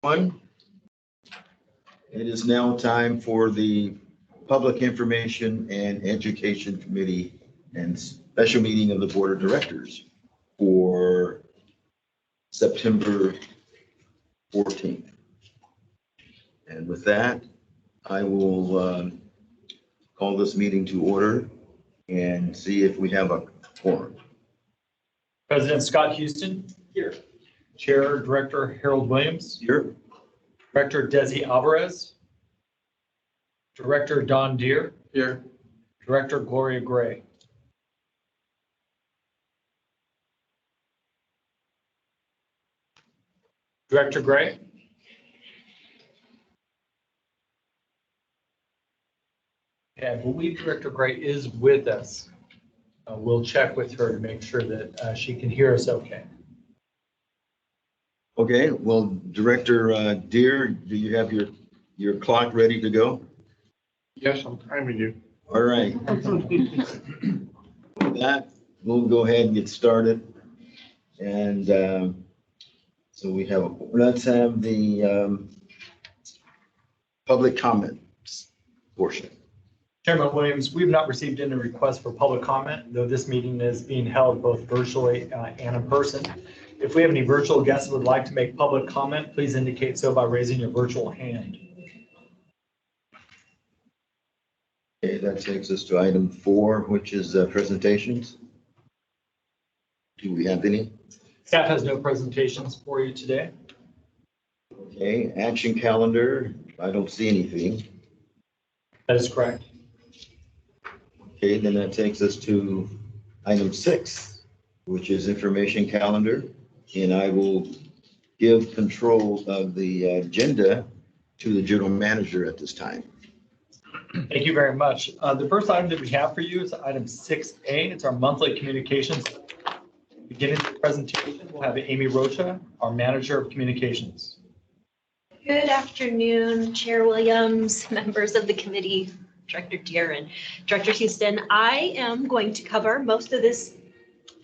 One. It is now time for the Public Information and Education Committee and special meeting of the Board of Directors for September 14th. And with that, I will call this meeting to order and see if we have a quorum. President Scott Houston. Here. Chair Director Harold Williams. Here. Director Desi Alvarez. Director Don Deere. Here. Director Gloria Gray. Director Gray. Okay, I believe Director Gray is with us. We'll check with her to make sure that she can hear us okay. Okay, well, Director Deere, do you have your clock ready to go? Yes, I'm timing you. All right. With that, we'll go ahead and get started. And so let's have the public comments portion. Chairman Williams, we've not received any requests for public comment, though this meeting is being held both virtually and in person. If we have any virtual guests who would like to make public comment, please indicate so by raising your virtual hand. Okay, that takes us to item 4, which is presentations. Do we have any? Staff has no presentations for you today. Okay, action calendar. I don't see anything. That is correct. Okay, then that takes us to item 6, which is information calendar. And I will give control of the agenda to the general manager at this time. Thank you very much. The first item that we have for you is item 6A. It's our monthly communications. Beginning the presentation, we'll have Amy Rocha, our manager of communications. Good afternoon, Chair Williams, members of the committee, Director Deere and Director Houston. I am going to cover most of this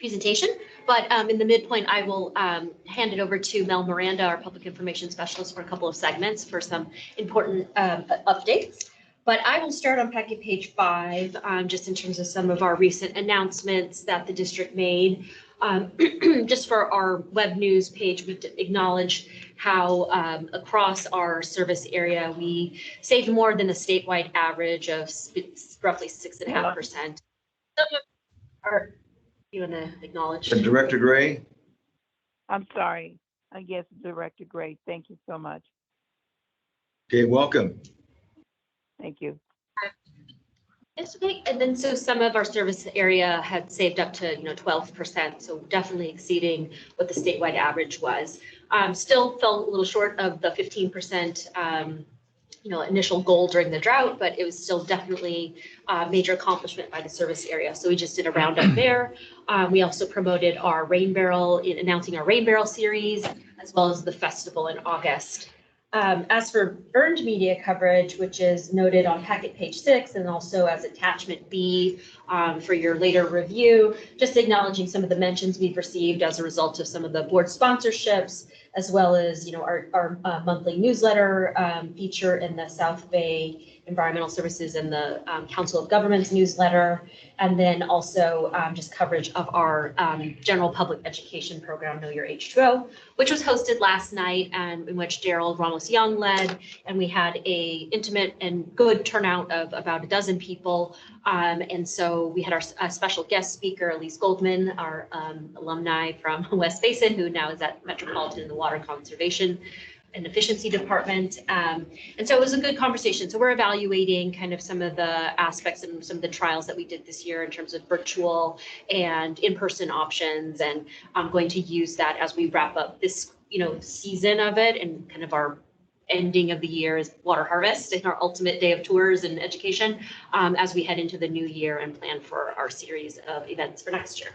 presentation, but in the midpoint, I will hand it over to Mel Miranda, our public information specialist, for a couple of segments for some important updates. But I will start on packet page 5, just in terms of some of our recent announcements that the district made. Just for our web news page, we acknowledge how across our service area, we saved more than a statewide average of roughly 6.5%. You want to acknowledge? Director Gray? I'm sorry. Yes, Director Gray. Thank you so much. Okay, welcome. Thank you. Yes, okay. And then so some of our service area had saved up to 12%, so definitely exceeding what the statewide average was. Still fell a little short of the 15% initial goal during the drought, but it was still definitely a major accomplishment by the service area. So we just did a roundup there. We also promoted our rain barrel in announcing our rain barrel series, as well as the festival in August. As for earned media coverage, which is noted on packet page 6 and also as attachment B for your later review, just acknowledging some of the mentions we've received as a result of some of the board sponsorships, as well as our monthly newsletter feature in the South Bay Environmental Services and the Council of Governments newsletter, and then also just coverage of our general public education program, Know Your H2O, which was hosted last night and in which Daryl Ramos-Young led, and we had a intimate and good turnout of about a dozen people. And so we had our special guest speaker, Elise Goldman, our alumni from West Basin, who now is at Metropolitan in the Water Conservation and Efficiency Department. And so it was a good conversation. So we're evaluating kind of some of the aspects and some of the trials that we did this year in terms of virtual and in-person options. And I'm going to use that as we wrap up this, season of it, and kind of our ending of the year is water harvest and our ultimate day of tours and education as we head into the new year and plan for our series of events for next year.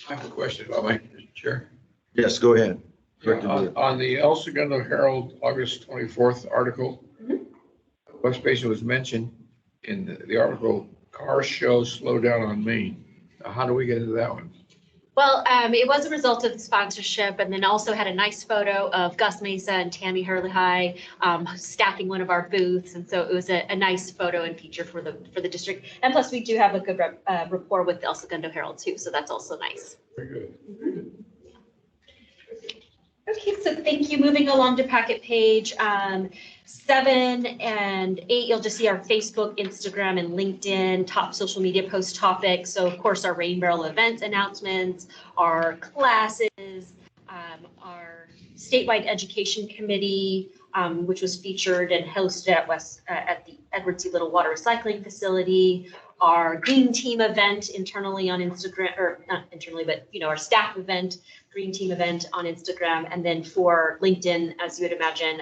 I have a question about my chair. Yes, go ahead. On the El Segundo Herald, August 24th article, West Basin was mentioned in the article, car show slow down on Main. Now, how do we get into that one? Well, it was a result of the sponsorship, and then also had a nice photo of Gus Mesa and Tammy Hurley staffing one of our booths, and so it was a nice photo and feature for the district. And plus, we do have a good rapport with the El Segundo Herald too, so that's also nice. Very good. Okay, so thank you. Moving along to packet page 7 and 8, you'll just see our Facebook, Instagram, and LinkedIn top social media post topics. So of course, our Rain Barrel event announcements, our classes, our statewide education committee, which was featured and hosted at the Edward C. Little Water Recycling Facility, our Green Team event internally on Instagram, or not internally, but our staff event, Green Team event on Instagram, and then for LinkedIn, as you would imagine,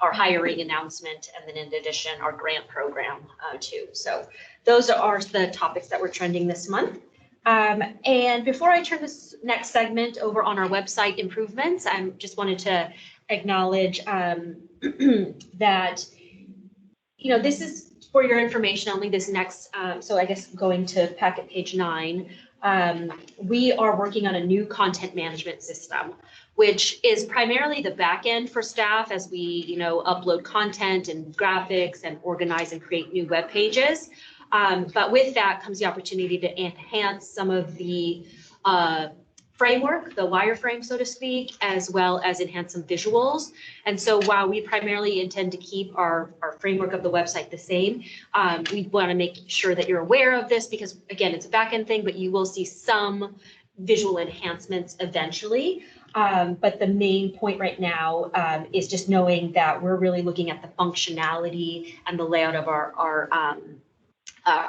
our hiring announcement, and then in addition, our grant program too. So those are the topics that we're trending this month. And before I turn this next segment over on our website improvements, I just wanted to acknowledge that, this is for your information only, this next, so I guess going to packet page 9, we are working on a new content management system, which is primarily the back end for staff as we, upload content and graphics and organize and create new web pages. But with that comes the opportunity to enhance some of the framework, the wireframe, so to speak, as well as enhance some visuals. And so while we primarily intend to keep our framework of the website the same, we want to make sure that you're aware of this because, again, it's a back-end thing, but you will see some visual enhancements eventually. But the main point right now is just knowing that we're really looking at the functionality and the layout of our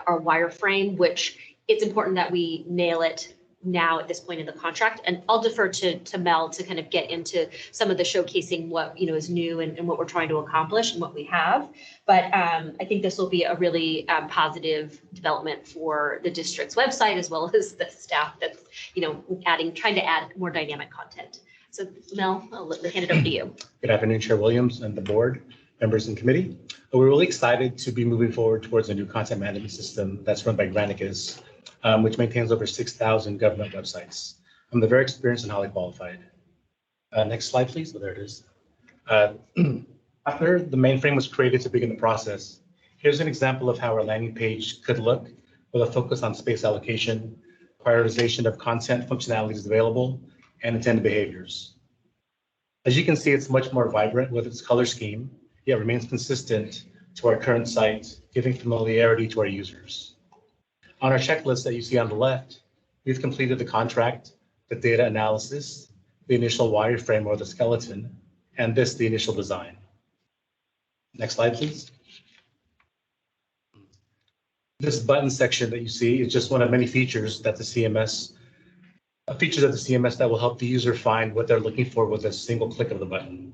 wireframe, which it's important that we nail it now at this point in the contract. And I'll defer to Mel to kind of get into some of the showcasing what is new and what we're trying to accomplish and what we have. But I think this will be a really positive development for the district's website as well as the staff that's trying to add more dynamic content. So Mel, I'll hand it over to you. Good afternoon, Chair Williams and the board, members and committee. We're really excited to be moving forward towards a new content management system that's run by Granicus, which maintains over 6,000 government websites. They're very experienced and highly qualified. Next slide, please. Oh, there it is. After the mainframe was created to begin the process, here's an example of how our landing page could look with a focus on space allocation, prioritization of content functionalities available, and intended behaviors. As you can see, it's much more vibrant with its color scheme, yet remains consistent to our current site, giving familiarity to our users. On our checklist that you see on the left, we've completed the contract, the data analysis, the initial wireframe or the skeleton, and the initial design. Next slide, please. This button section that you see is just one of many features that the CMS that will help the user find what they're looking for with a single click of the button.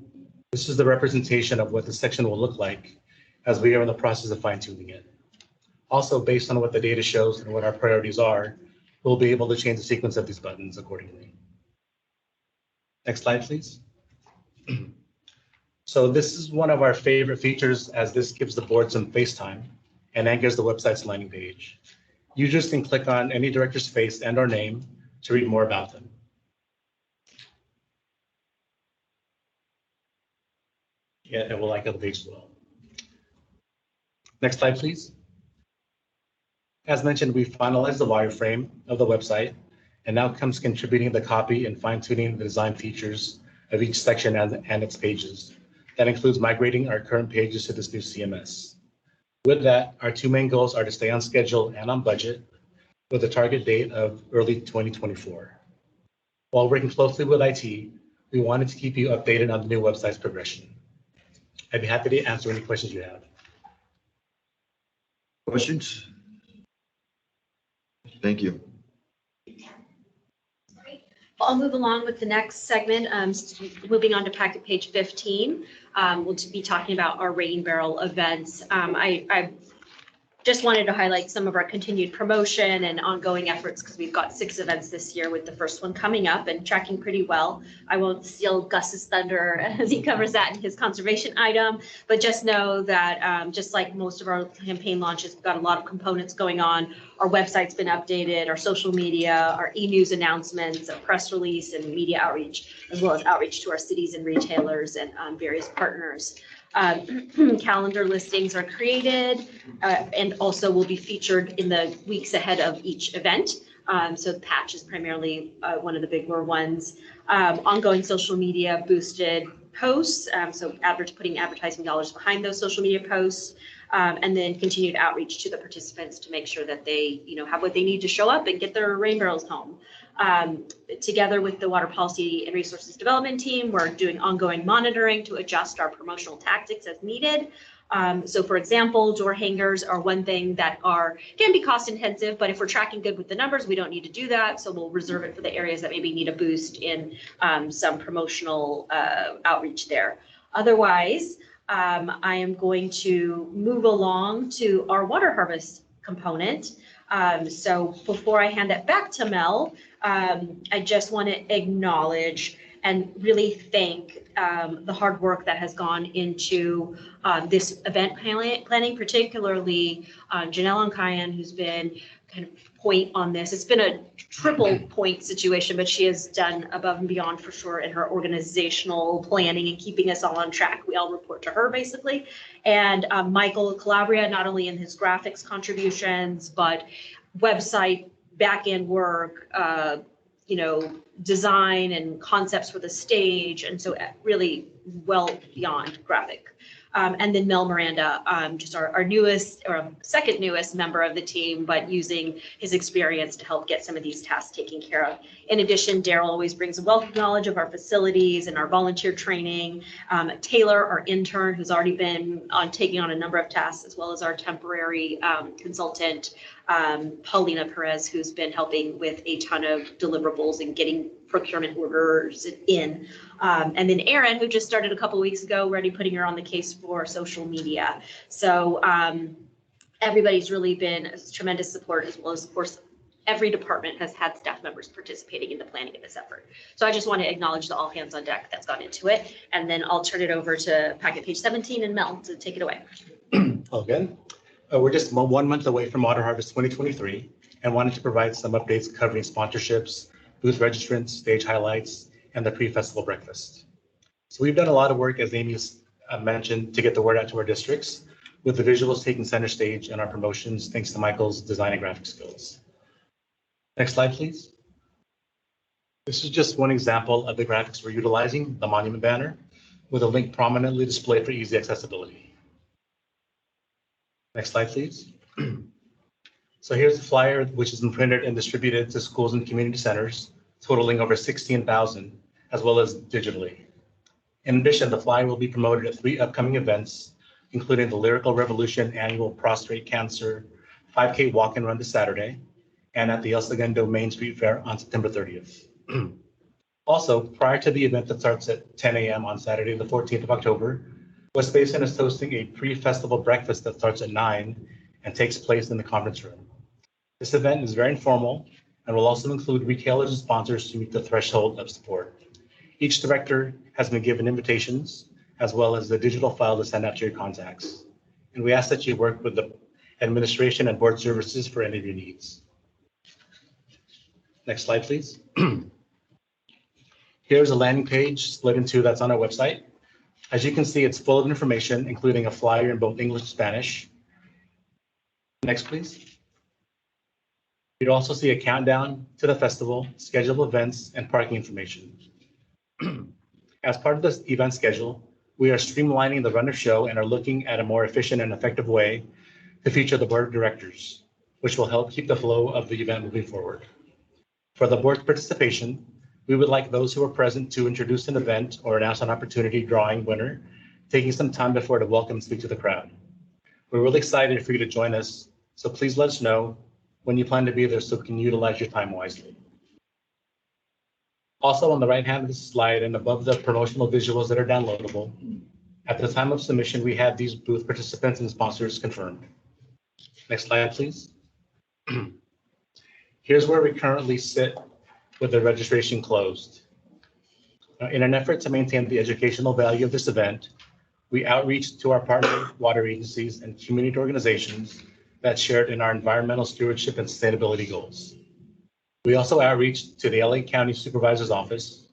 This is the representation of what the section will look like as we are in the process of fine-tuning it. Also, based on what the data shows and what our priorities are, we'll be able to change the sequence of these buttons accordingly. Next slide, please. So this is one of our favorite features as this gives the board some face time and anchors the website's landing page. Users can click on any director's face and/or name to read more about them. Yeah, and we'll like how the page as well. Next slide, please. As mentioned, we finalized the wireframe of the website, and now comes contributing the copy and fine-tuning the design features of each section and its pages. That includes migrating our current pages to this new CMS. With that, our two main goals are to stay on schedule and on budget with a target date of early 2024. While working closely with IT, we wanted to keep you updated on the new website's progression. I'd be happy to answer any questions you have. Questions? Thank you. I'll move along with the next segment. Moving on to packet page 15, we'll be talking about our Rain Barrel events. I just wanted to highlight some of our continued promotion and ongoing efforts because we've got 6 events this year with the first one coming up and tracking pretty well. I won't steal Gus's thunder as he covers that in his conservation item, but just know that just like most of our campaign launches, we've got a lot of components going on. Our website's been updated, our social media, our e-news announcements, a press release and media outreach, as well as outreach to our cities and retailers and various partners. Calendar listings are created and also will be featured in the weeks ahead of each event. So the patch is primarily one of the bigger ones. Ongoing social media boosted posts, so putting advertising dollars behind those social media posts, and then continued outreach to the participants to make sure that they, have what they need to show up and get their rain barrels home. Together with the Water Policy and Resources Development team, we're doing ongoing monitoring to adjust our promotional tactics as needed. So for example, door hangers are one thing that can be cost intensive, but if we're tracking good with the numbers, we don't need to do that. So we'll reserve it for the areas that maybe need a boost in some promotional outreach there. Otherwise, I am going to move along to our water harvest component. So before I hand it back to Mel, I just want to acknowledge and really thank the hard work that has gone into this event planning, particularly Janelle Onkayan, who's been kind of point on this. It's been a triple point situation, but she has done above and beyond for sure in her organizational planning and keeping us all on track. We all report to her basically. And Michael Calabria, not only in his graphics contributions, but website, back-end work, design and concepts for the stage. And so really well beyond graphic. And then Mel Miranda, just our newest or second newest member of the team, but using his experience to help get some of these tasks taken care of. In addition, Daryl always brings a wealth of knowledge of our facilities and our volunteer training. Taylor, our intern, who's already been taking on a number of tasks, as well as our temporary consultant, Paulina Perez, who's been helping with a ton of deliverables and getting procurement orders in. And then Erin, who just started a couple of weeks ago, already putting her on the case for social media. So everybody's really been a tremendous support, as well as, of course, every department has had staff members participating in the planning of this effort. So I just want to acknowledge the all hands on deck that's gone into it. And then I'll turn it over to packet page 17 and Mel to take it away. Okay. We're just 1 month away from Water Harvest 2023 and wanted to provide some updates covering sponsorships, booth registrants, stage highlights, and the pre-festival breakfast. So we've done a lot of work, as Amy mentioned, to get the word out to our districts, with the visuals taking center stage in our promotions, thanks to Michael's design and graphic skills. Next slide, please. This is just one example of the graphics we're utilizing, the monument banner, with a link prominently displayed for easy accessibility. Next slide, please. So here's the flyer, which has been printed and distributed to schools and community centers, totaling over 16,000, as well as digitally. In addition, the flyer will be promoted at 3 upcoming events, including the Lyrical Revolution annual prostate cancer 5K walk and run this Saturday, and at the El Segundo Main Street Fair on September 30th. Also, prior to the event that starts at 10 a.m. on Saturday, the 14th of October, West Basin is hosting a pre-festival breakfast that starts at 9 and takes place in the conference room. This event is very informal and will also include retailers and sponsors to meet the threshold of support. Each director has been given invitations, as well as the digital file to send out to your contacts. And we ask that you work with the administration and board services for any of your needs. Next slide, please. Here's a landing page split in two that's on our website. As you can see, it's full of information, including a flyer in both English and Spanish. Next, please. You'd also see a countdown to the festival, scheduled events, and parking information. As part of this event schedule, we are streamlining the run of show and are looking at a more efficient and effective way to feature the board of directors, which will help keep the flow of the event moving forward. For the board's participation, we would like those who are present to introduce an event or announce an opportunity drawing winner, taking some time before to welcome and speak to the crowd. We're really excited for you to join us, so please let us know when you plan to be there so we can utilize your time wisely. Also on the right hand of the slide and above the promotional visuals that are downloadable, at the time of submission, we had these booth participants and sponsors confirmed. Next slide, please. Here's where we currently sit with the registration closed. In an effort to maintain the educational value of this event, we outreach to our partner water agencies and community organizations that shared in our environmental stewardship and sustainability goals. We also outreach to the LA County Supervisor's Office,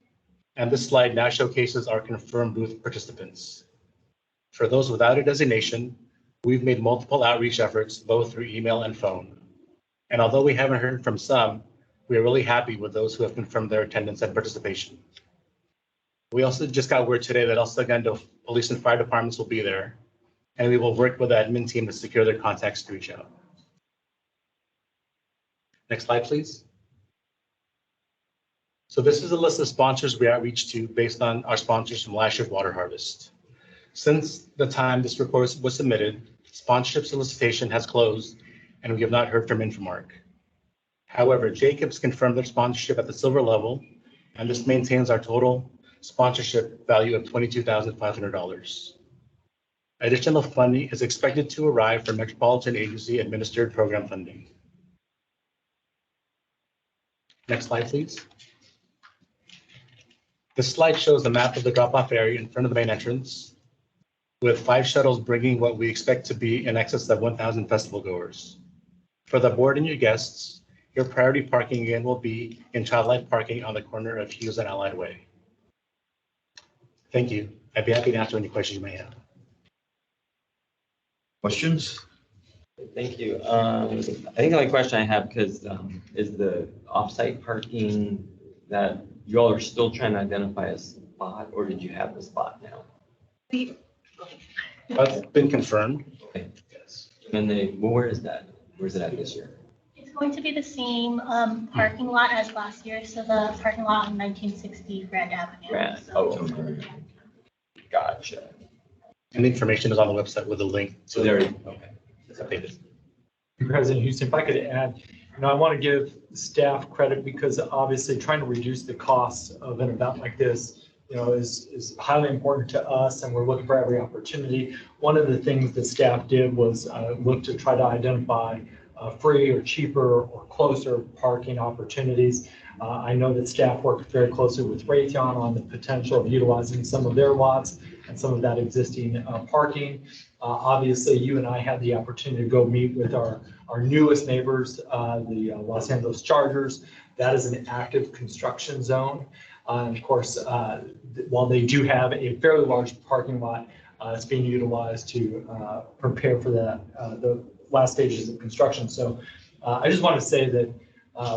and this slide now showcases our confirmed booth participants. For those without a designation, we've made multiple outreach efforts, both through email and phone. And although we haven't heard from some, we are really happy with those who have confirmed their attendance and participation. We also just got word today that El Segundo Police and Fire Departments will be there, and we will work with the admin team to secure their contacts to reach out. Next slide, please. So this is a list of sponsors we outreach to based on our sponsors from last year's water harvest. Since the time this report was submitted, sponsorship solicitation has closed, and we have not heard from Infomark. However, Jacobs confirmed their sponsorship at the silver level, and this maintains our total sponsorship value of $22,500. Additional funding is expected to arrive from Metropolitan Agency administered program funding. Next slide, please. This slide shows the map of the drop-off area in front of the main entrance, with 5 shuttles bringing what we expect to be in excess of 1,000 festival goers. For the board and your guests, your priority parking again will be in Child Life parking on the corner of Hughes and Allied Way. Thank you. I'd be happy to answer any questions you may have. Questions? Thank you. I think the only question I have, because is the off-site parking that you all are still trying to identify a spot, or did you have the spot now? That's been confirmed. Okay. Yes. And well, where is that? Where's it at this year? It's going to be the same parking lot as last year, so the parking lot on 1960 Grand Avenue. Grand. So- Oh, okay. Gotcha. And the information is on the website with a link. So there, okay. It's updated. President Houston, if I could add, I want to give staff credit because obviously trying to reduce the costs of an event like this, is highly important to us, and we're looking for every opportunity. One of the things that staff did was look to try to identify free or cheaper or closer parking opportunities. I know that staff worked very closely with Raytheon on the potential of utilizing some of their lots and some of that existing parking. Obviously, you and I had the opportunity to go meet with our newest neighbors, the Los Angeles Chargers. That is an active construction zone. And of course, while they do have a fairly large parking lot, it's being utilized to prepare for the last stages of construction. So I just want to say that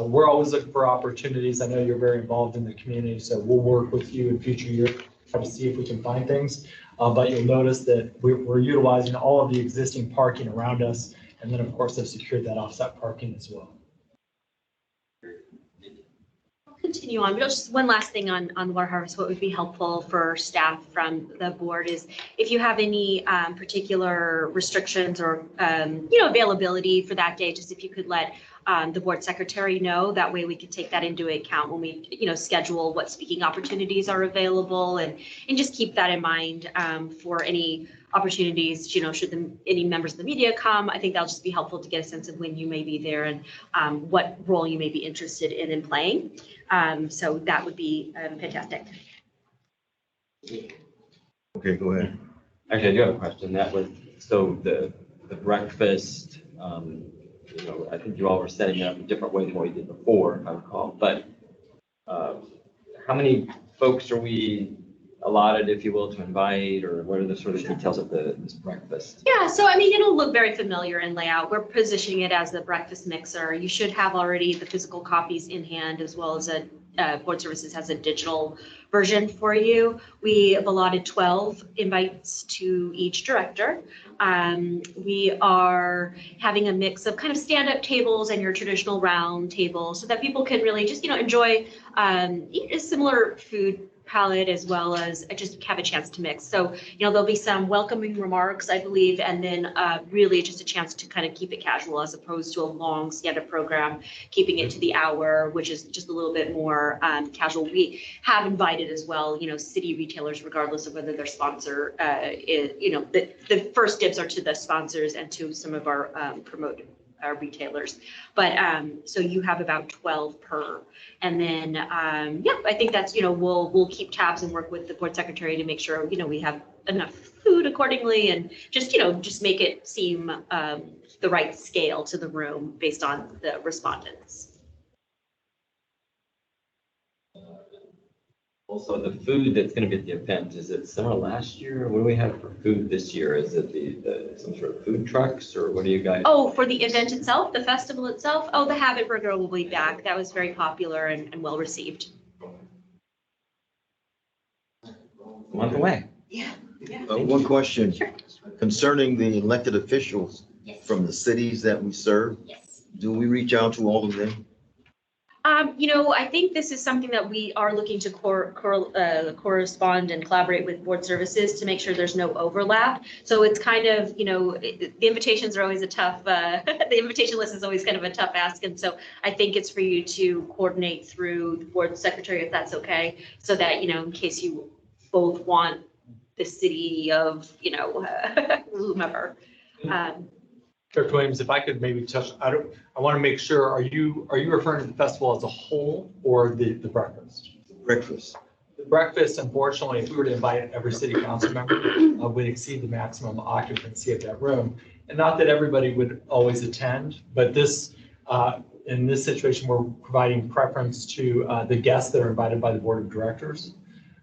we're always looking for opportunities. I know you're very involved in the community, so we'll work with you in future years, try to see if we can find things. But you'll notice that we're utilizing all of the existing parking around us. And then, of course, they've secured that offsite parking as well. I'll continue on, but just one last thing on the water harvest. What would be helpful for staff from the board is if you have any particular restrictions or, availability for that day, just if you could let the board secretary know. That way we could take that into account when we, schedule what speaking opportunities are available and just keep that in mind for any opportunities, should any members of the media come. I think that'll just be helpful to get a sense of when you may be there and what role you may be interested in playing. So that would be fantastic. Okay, go ahead. Actually, I do have a question. That was, so the breakfast, I think you all were setting it up a different way than what you did before, if I recall. But how many folks are we allotted, if you will, to invite, or what are the sort of details of this breakfast? Yeah, so it'll look very familiar in layout. We're positioning it as the breakfast mixer. You should have already the physical copies in hand, as well as Board Services has a digital version for you. We have allotted 12 invites to each director. We are having a mix of kind of stand-up tables and your traditional round tables so that people can really just, enjoy eat a similar food palette as well as just have a chance to mix. So, there'll be some welcoming remarks, I believe, and then really just a chance to kind of keep it casual as opposed to a long stand-up program, keeping it to the hour, which is just a little bit more casual. We have invited as well, city retailers, regardless of whether their sponsor the first dibs are to the sponsors and to some of our our retailers. But so you have about 12 per. And then, I think that's, we'll keep tabs and work with the board secretary to make sure, we have enough food accordingly and just make it seem the right scale to the room based on the respondents. Also, the food that's going to be at the event, is it similar last year? What do we have for food this year? Is it the some sort of food trucks or what do you guys? Oh, for the event itself, the festival itself? Oh, the Habit Burger will be back. That was very popular and well received. A month away. Yeah. One question Sure. concerning the elected officials Yes. from the cities that we serve. Yes. Do we reach out to all of them? I think this is something that we are looking to correspond and collaborate with board services to make sure there's no overlap. So it's kind of, the invitations are always a tough, the invitation list is always kind of a tough ask. And so I think it's for you to coordinate through the board secretary, if that's okay, so that, in case you both want the city of, whomever. Dr. Williams, if I could maybe touch, I want to make sure, are you referring to the festival as a whole or the breakfast? Breakfast. The breakfast, unfortunately, if we were to invite every city council member, would exceed the maximum occupancy of that room. And not that everybody would always attend, but this, in this situation, we're providing preference to the guests that are invited by the board of directors.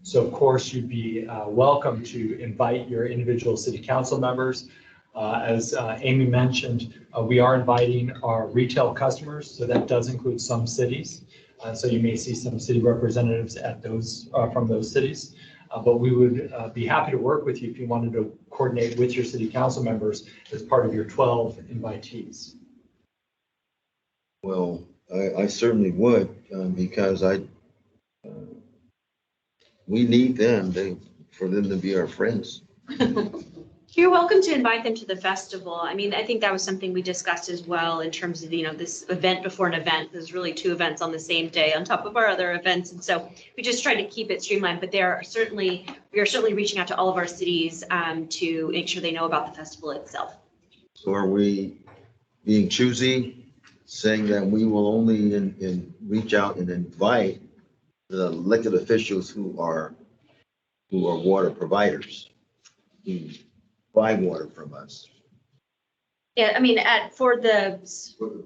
So of course, you'd be welcome to invite your individual city council members. As Amy mentioned, we are inviting our retail customers, so that does include some cities. So you may see some city representatives at those from those cities. But we would be happy to work with you if you wanted to coordinate with your city council members as part of your 12 invitees. Well, I certainly would, because we need them for them to be our friends. You're welcome to invite them to the festival. I mean, I think that was something we discussed as well in terms of, this event before an event. There's really 2 events on the same day on top of our other events. And so we just try to keep it streamlined, but we are certainly reaching out to all of our cities to make sure they know about the festival itself. So are we being choosy, saying that we will only reach out and invite the elected officials who are water providers, who buy water from us? Yeah, I mean, for the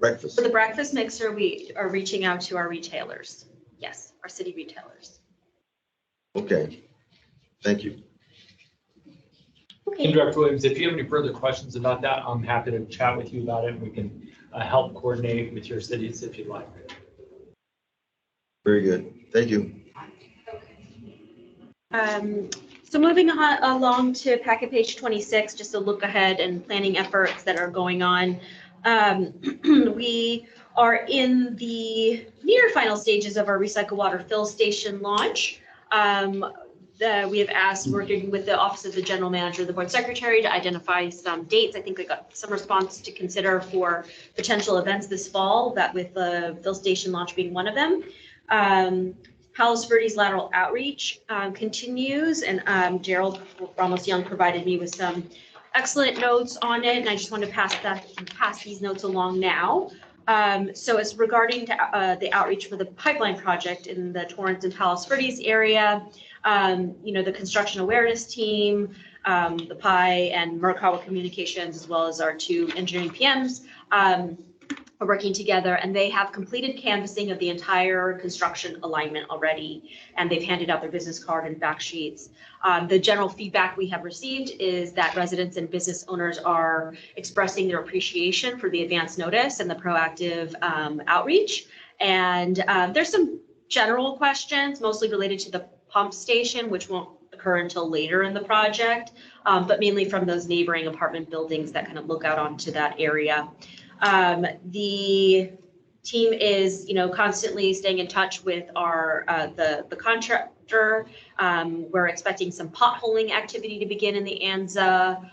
Breakfast. For the breakfast mixer, we are reaching out to our retailers. Yes, our city retailers. Okay, thank you. Okay. And Dr. Williams, if you have any further questions about that, I'm happy to chat with you about it. We can help coordinate with your cities if you'd like. Very good. Thank you. So moving along to packet page 26, just a look ahead and planning efforts that are going on. We are in the near final stages of our recycle water fill station launch. We have asked, working with the Office of the General Manager, the Board Secretary, to identify some dates. I think we got some response to consider for potential events this fall, that with the fill station launch being one of them. Palos Verdes lateral outreach continues, and Gerald Ramos-Young provided me with some excellent notes on it, and I just want to pass these notes along now. So it's regarding the outreach for the pipeline project in the Torrance and Palos Verdes area. The construction awareness team, the PI and Merkawa Communications, as well as our 2 engineering PMs, are working together, and they have completed canvassing of the entire construction alignment already, and they've handed out their business card and fact sheets. The general feedback we have received is that residents and business owners are expressing their appreciation for the advance notice and the proactive outreach. And there's some general questions, mostly related to the pump station, which won't occur until later in the project, but mainly from those neighboring apartment buildings that kind of look out onto that area. The Team is, constantly staying in touch with our, the contractor. We're expecting some potholing activity to begin in the Anza,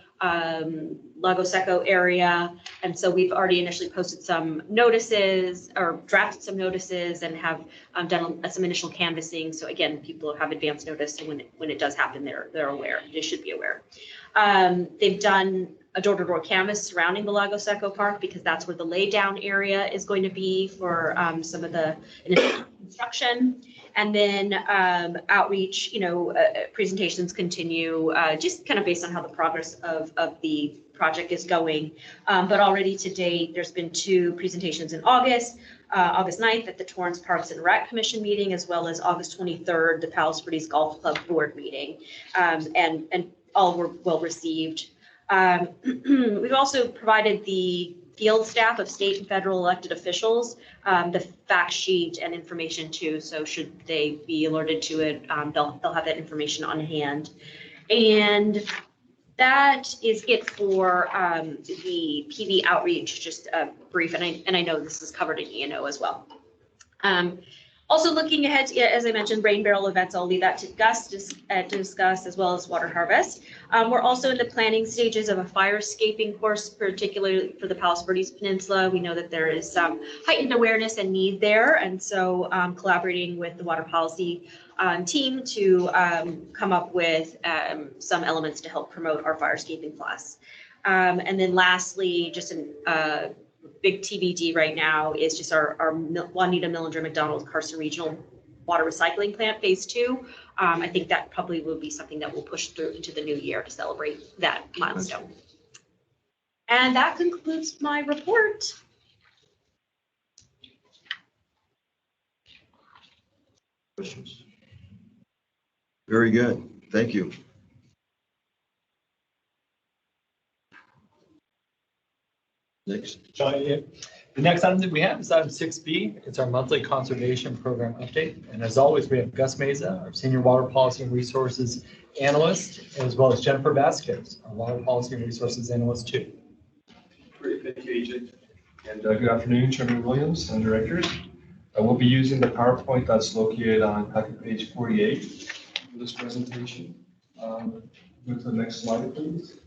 Lago Seco area. And so we've already initially posted some notices or drafted some notices and have done some initial canvassing. So again, people have advance notice. So when it does happen, they're aware, they should be aware. They've done a door-to-door canvas surrounding the Lago Seco Park because that's where the laydown area is going to be for some of the initial construction. And then outreach, presentations continue, just kind of based on how the progress of the project is going. But already to date, there's been 2 presentations in August 9th at the Torrance Parks and Rec Commission meeting, as well as August 23rd, the Palos Verdes Golf Club Board meeting. And all were well received. We've also provided the field staff of state and federal elected officials the fact sheet and information too. So should they be alerted to it, they'll have that information on hand. And that is it for the PV outreach, just brief. And I know this is covered in E&O as well. Also looking ahead, to, as I mentioned, rain barrel events, I'll leave that to Gus to discuss, as well as water harvest. We're also in the planning stages of a fire escaping course, particularly for the Palos Verdes Peninsula. We know that there is some heightened awareness and need there. And so collaborating with the water policy team to come up with some elements to help promote our fire escaping class. And then lastly, just an big TBD right now is just our Juanita Millinger McDonald Carson Regional Water Recycling Plant Phase 2. I think that probably will be something that we'll push through into the new year to celebrate that milestone. And that concludes my report. Questions? Very good. Thank you. Next. The next item that we have is item 6B. It's our monthly conservation program update. And as always, we have Gus Meza, our senior water policy and resources analyst, as well as Jennifer Vasquez, our water policy and resources analyst too. Great, thank you, Agent. And good afternoon, Chairman Williams and directors. We'll be using the PowerPoint that's located on packet page 48 for this presentation. Go to the next slide, please.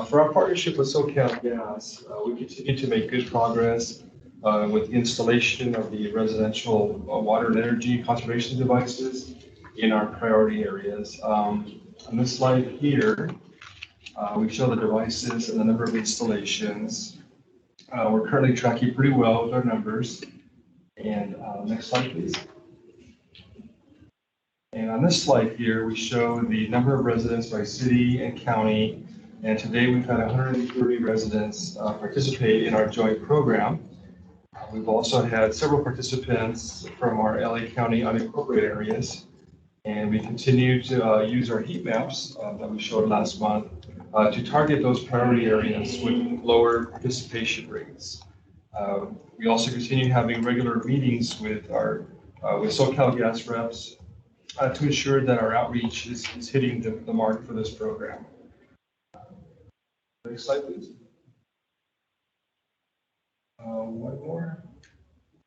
For our partnership with SoCalGas, we continue to make good progress with the installation of the residential water and energy conservation devices in our priority areas. On this slide here, we show the devices and the number of installations. We're currently tracking pretty well with our numbers. And next slide, please. And on this slide here, we show the number of residents by city and county. And today we've had 130 residents participate in our joint program. We've also had several participants from our LA County unincorporated areas. And we continue to use our heat maps that we showed last month to target those priority areas with lower participation rates. We also continue having regular meetings with our with SoCalGas reps to ensure that our outreach is hitting the mark for this program. Next slide, please. One more.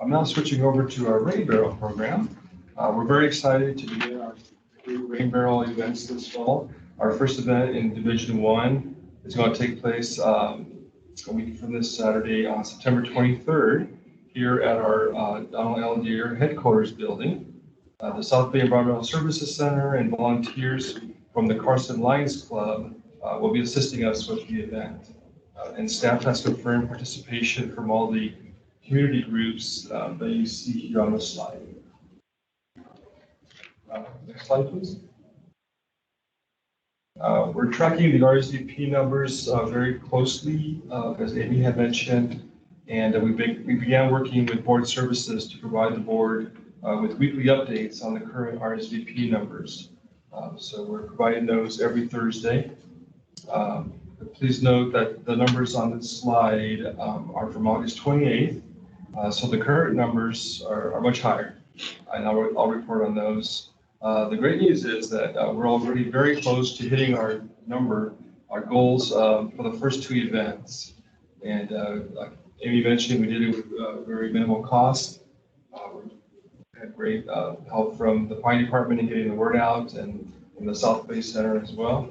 I'm now switching over to our rain barrel program. We're very excited to begin our rain barrel events this fall. Our first event in Division 1 is going to take place a week from this Saturday on September 23rd here at our Donald L. Deere headquarters building. The South Bay Environmental Services Center and volunteers from the Carson Lions Club will be assisting us with the event. And staff has confirmed participation from all the community groups that you see here on the slide. Next slide, please. We're tracking the RSVP numbers very closely, as Amy had mentioned, and we began working with board services to provide the board with weekly updates on the current RSVP numbers. So we're providing those every Thursday. Please note that the numbers on this slide are from August 28th, so the current numbers are much higher, and I'll report on those. The great news is that we're already very close to hitting our goals for the first 2 events. And Amy mentioned, we did it with very minimal cost. We had great help from the fire department in getting the word out and from the South Bay Center as well.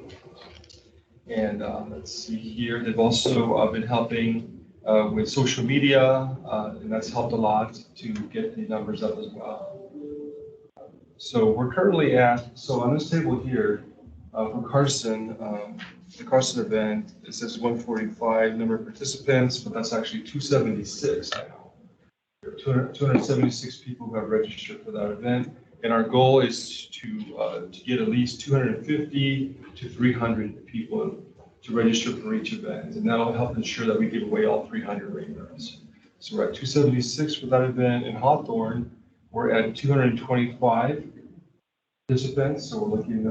And let's see here, they've also been helping with social media, and that's helped a lot to get the numbers up as well. So we're currently at, so on this table here, for Carson, the Carson event, it says 145 number of participants, but that's actually 276 now. There are 276 people who have registered for that event, and our goal is to get at least 250 to 300 people to register for each event, and that'll help ensure that we give away all 300 rain barrels. So we're at 276 for that event. In Hawthorne, we're at 225 participants, so we're looking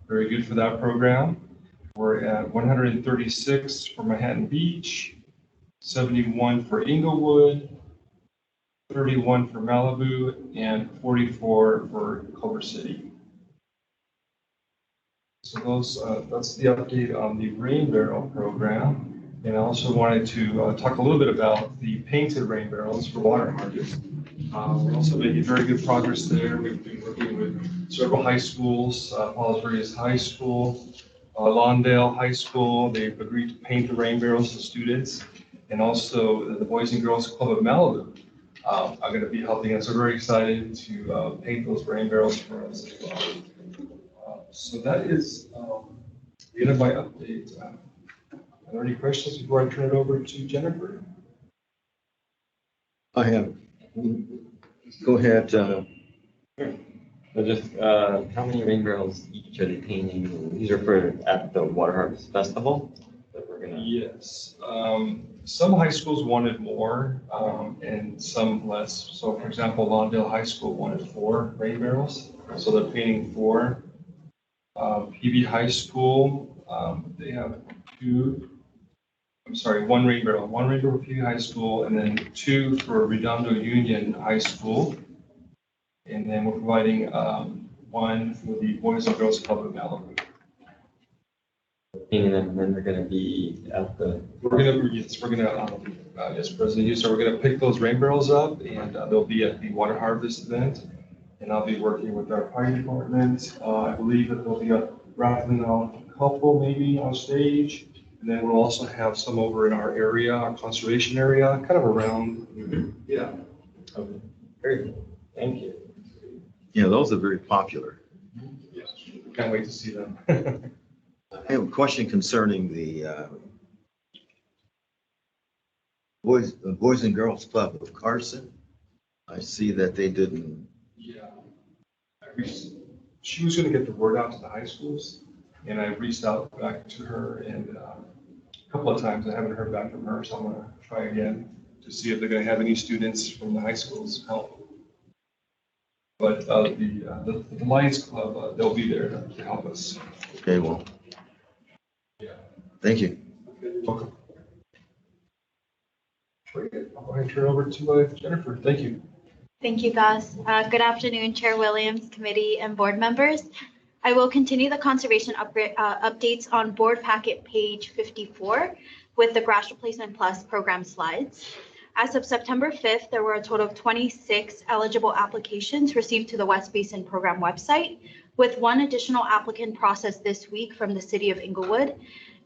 very good for that program. We're at 136 for Manhattan Beach, 71 for Inglewood, 31 for Malibu, and 44 for Culver City. So that's the update on the rain barrel program. And I also wanted to talk a little bit about the painted rain barrels for water harvest. We're also making very good progress there. We've been working with several high schools, Palos Verdes High School, Lawndale High School. They've agreed to paint the rain barrels to students. And also the Boys and Girls Club of Malibu are going to be helping us. We're very excited to paint those rain barrels for us as well. So that is the end of my update. Are there any questions before I turn it over to Jennifer? I have. Go ahead. So just, how many rain barrels each are they painting? These are for at the Water Harvest Festival that we're gonna. Yes. Some high schools wanted more and some less. So for example, Lawndale High School wanted 4 rain barrels. So they're painting 4. PB High School, they have 1 rain barrel for PB High School, and then 2 for Redondo Union High School. And then we're providing 1 for the Boys and Girls Club of Malibu. Painting them, and then they're gonna be at the. Yes, President Houston, we're gonna pick those rain barrels up, and they'll be at the Water Harvest event. And I'll be working with our fire department. I believe that there'll be a raffling off a couple maybe on stage. And then we'll also have some over in our area, our conservation area, kind of around. Yeah. Okay. Very good. Thank you. Yeah, those are very popular. Yes. Can't wait to see them. I have a question concerning the Boys and Girls Club of Carson. I see that they didn't. Yeah. She was going to get the word out to the high schools, and I reached out back to her, and a couple of times I haven't heard back from her, so I'm going to try again to see if they're going to have any students from the high schools help. But the Lions Club, they'll be there to help us. Okay, well. Yeah. Thank you. Welcome. I'll go ahead and turn it over to Jennifer. Thank you. Thank you, Gus. Good afternoon, Chair Williams, committee, and board members. I will continue the conservation updates on board packet page 54 with the Grass Replacement Plus program slides. As of September 5th, there were a total of 26 eligible applications received to the West Basin program website, with 1 additional applicant processed this week from the city of Inglewood.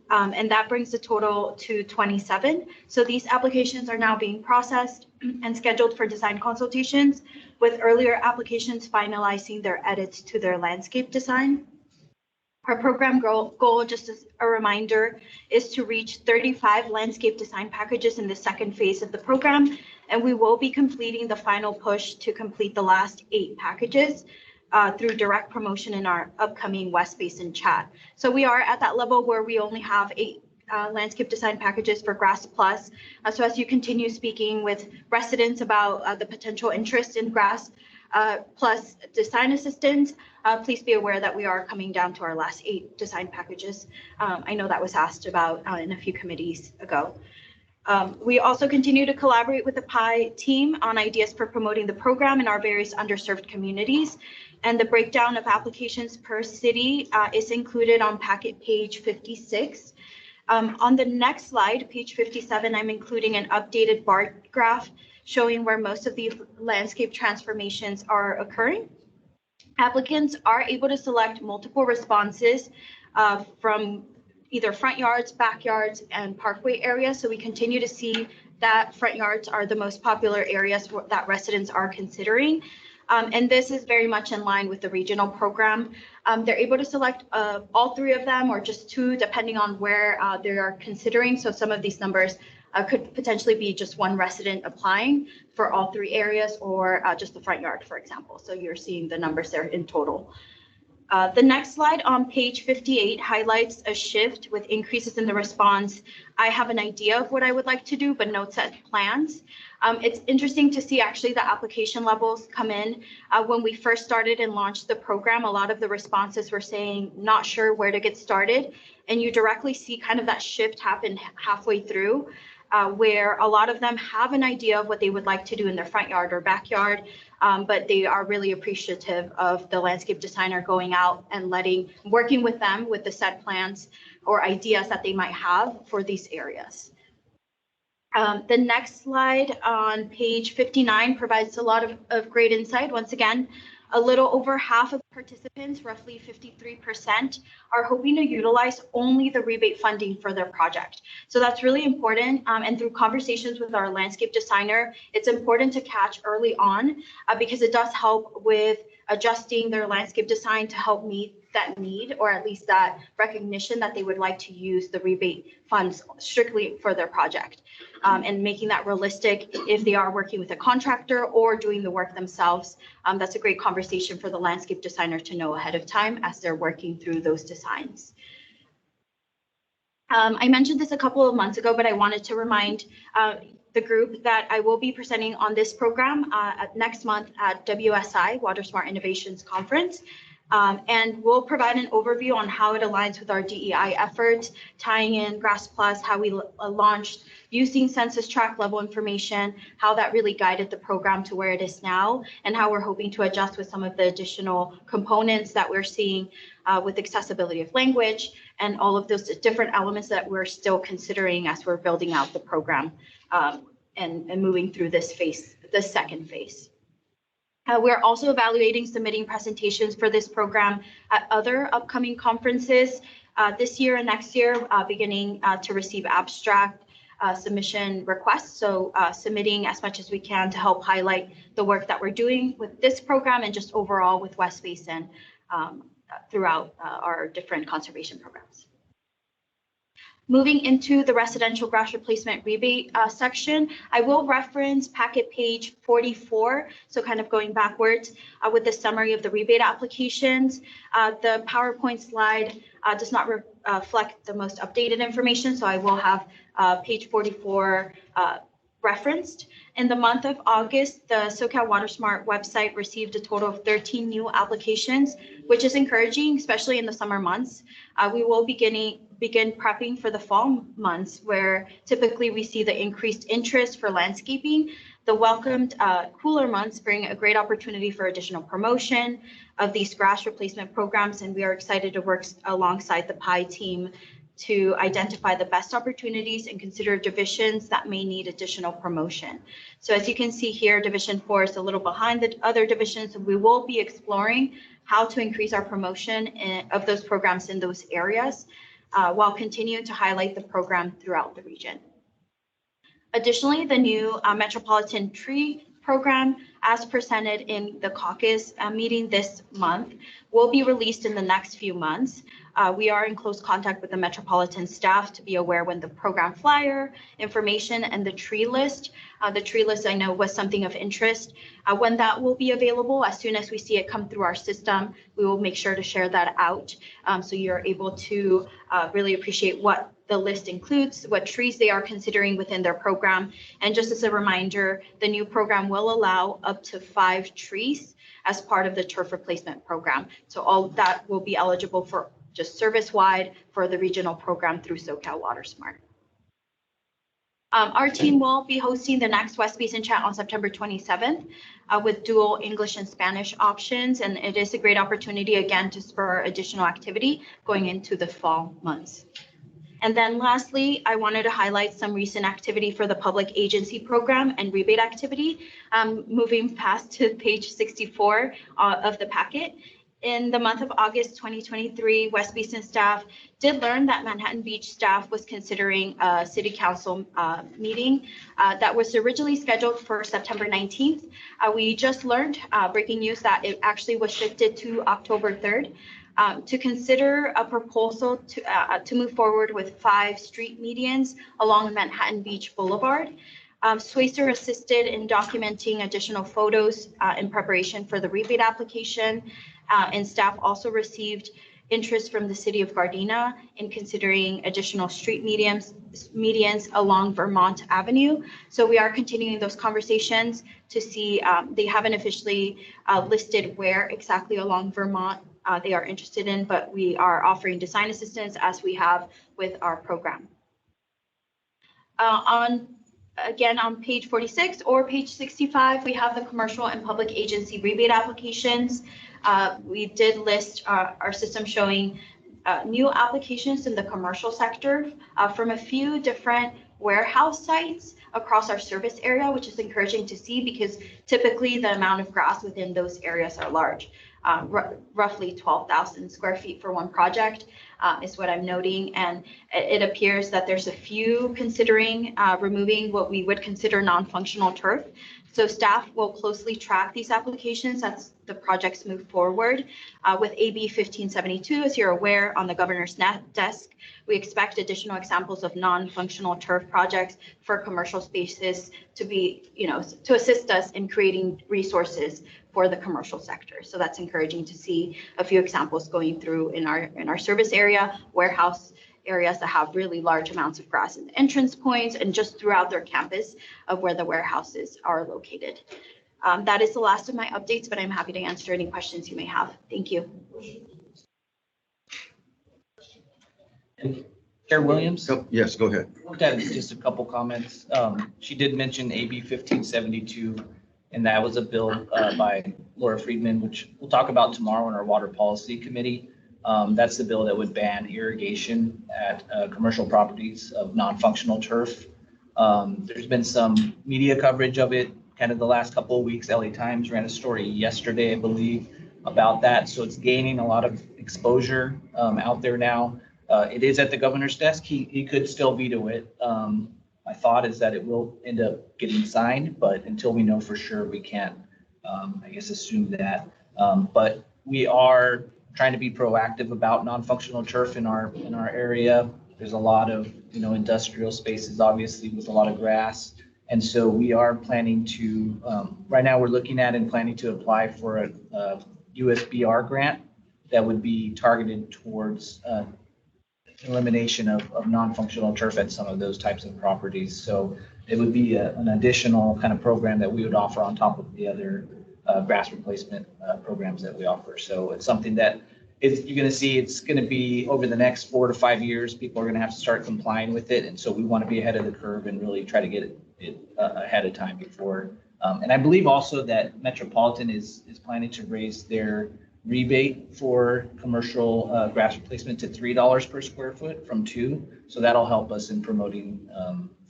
And that brings the total to 27. So these applications are now being processed and scheduled for design consultations, with earlier applications finalizing their edits to their landscape design. Our program goal, just as a reminder, is to reach 35 landscape design packages in the second phase of the program, and we will be completing the final push to complete the last 8 packages through direct promotion in our upcoming West Basin chat. So we are at that level where we only have 8 landscape design packages for Grass Plus. So as you continue speaking with residents about the potential interest in Grass Plus design assistance, please be aware that we are coming down to our last 8 design packages. I know that was asked about in a few committees ago. We also continue to collaborate with the PI team on ideas for promoting the program in our various underserved communities. And the breakdown of applications per city is included on packet page 56. On the next slide, page 57, I'm including an updated bar graph showing where most of the landscape transformations are occurring. Applicants are able to select multiple responses from either front yards, backyards, and parkway areas. So we continue to see that front yards are the most popular areas that residents are considering. And this is very much in line with the regional program. They're able to select all three of them or just two, depending on where they are considering. So some of these numbers could potentially be just one resident applying for all three areas or just the front yard, for example. So you're seeing the numbers there in total. The next slide on page 58 highlights a shift with increases in the response. I have an idea of what I would like to do, but no set plans. It's interesting to see actually the application levels come in. When we first started and launched the program, a lot of the responses were saying, not sure where to get started. And you directly see kind of that shift happen halfway through. Where a lot of them have an idea of what they would like to do in their front yard or backyard, but they are really appreciative of the landscape designer going out and working with them with the set plans or ideas that they might have for these areas. The next slide on page 59 provides a lot of great insight. Once again, a little over half of participants, roughly 53%, are hoping to utilize only the rebate funding for their project. So that's really important. And through conversations with our landscape designer, it's important to catch early on because it does help with adjusting their landscape design to help meet that need, or at least that recognition that they would like to use the rebate funds strictly for their project, and making that realistic if they are working with a contractor or doing the work themselves. That's a great conversation for the landscape designer to know ahead of time as they're working through those designs. I mentioned this a couple of months ago, but I wanted to remind the group that I will be presenting on this program next month at WSI, Water Smart Innovations Conference. And we'll provide an overview on how it aligns with our DEI efforts, tying in Grass Plus, how we launched using census tract level information, how that really guided the program to where it is now, and how we're hoping to adjust with some of the additional components that we're seeing with accessibility of language and all of those different elements that we're still considering as we're building out the program and moving through this phase, the second phase. We're also evaluating submitting presentations for this program at other upcoming conferences this year and next year, beginning to receive abstract submission requests. So submitting as much as we can to help highlight the work that we're doing with this program and just overall with West Basin throughout our different conservation programs. Moving into the residential grass replacement rebate section, I will reference packet page 44, so kind of going backwards with the summary of the rebate applications. The PowerPoint slide does not reflect the most updated information, so I will have page 44 referenced. In the month of August, the SoCal WaterSmart website received a total of 13 new applications, which is encouraging, especially in the summer months. We will begin prepping for the fall months, where typically we see the increased interest for landscaping. The welcomed cooler months bring a great opportunity for additional promotion of these grass replacement programs, and we are excited to work alongside the PI team to identify the best opportunities and consider divisions that may need additional promotion. So as you can see here, Division 4 is a little behind the other divisions, and we will be exploring how to increase our promotion of those programs in those areas while continuing to highlight the program throughout the region. Additionally, the new Metropolitan Tree Program, as presented in the caucus meeting this month, will be released in the next few months. We are in close contact with the Metropolitan staff to be aware when the program flyer, information, and the tree list. The tree list I know was something of interest. When that will be available, as soon as we see it come through our system, we will make sure to share that out so you're able to really appreciate what the list includes, what trees they are considering within their program. And just as a reminder, the new program will allow up to 5 trees as part of the turf replacement program. So all that will be eligible for just service-wide for the regional program through SoCal WaterSmart. Our team will be hosting the next West Basin Chat on September 27th with dual English and Spanish options. And it is a great opportunity, again, to spur additional activity going into the fall months. And then lastly, I wanted to highlight some recent activity for the public agency program and rebate activity. Moving past to page 64 of the packet. In the month of August 2023, West Basin staff did learn that Manhattan Beach staff was considering a city council meeting that was originally scheduled for September 19th. We just learned breaking news that it actually was shifted to October 3rd. To consider a proposal to move forward with 5 street medians along Manhattan Beach Boulevard. Swayster assisted in documenting additional photos in preparation for the rebate application, and staff also received interest from the city of Gardena in considering additional street medians along Vermont Avenue. So we are continuing those conversations to see, they haven't officially listed where exactly along Vermont they are interested in, but we are offering design assistance as we have with our program. Again, on page 46 or page 65, we have the commercial and public agency rebate applications. We did list our system showing new applications in the commercial sector from a few different warehouse sites across our service area, which is encouraging to see because typically the amount of grass within those areas are large. Roughly 12,000 square feet for one project is what I'm noting. And it appears that there's a few considering removing what we would consider non-functional turf. So staff will closely track these applications as the projects move forward. With AB 1572, as you're aware, on the governor's desk, we expect additional examples of non-functional turf projects for commercial spaces to be, to assist us in creating resources for the commercial sector. So that's encouraging to see a few examples going through in our service area, warehouse areas that have really large amounts of grass in the entrance points and just throughout their campus of where the warehouses are located. That is the last of my updates, but I'm happy to answer any questions you may have. Thank you. Chair Williams? Yes, go ahead. Looked at just a couple comments. She did mention AB 1572, and that was a bill by Laura Friedman, which we'll talk about tomorrow in our Water Policy Committee. That's the bill that would ban irrigation at commercial properties of non-functional turf. There's been some media coverage of it kind of the last couple of weeks. LA Times ran a story yesterday, I believe, about that. So it's gaining a lot of exposure out there now. It is at the governor's desk. He could still veto it. My thought is that it will end up getting signed, but until we know for sure, we can't, I guess, assume that. But we are trying to be proactive about non-functional turf in our area. There's a lot of industrial spaces, obviously, with a lot of grass. And so we are planning to, right now we're looking at and planning to apply for a USBR grant that would be targeted towards elimination of non-functional turf at some of those types of properties. So it would be an additional kind of program that we would offer on top of the other grass replacement programs that we offer. So it's something that you're going to see. It's going to be over the next 4 to 5 years. People are going to have to start complying with it. And so we want to be ahead of the curve and really try to get it ahead of time before. And I believe also that Metropolitan is planning to raise their rebate for commercial grass replacement to $3 per square foot from $2. So that'll help us in promoting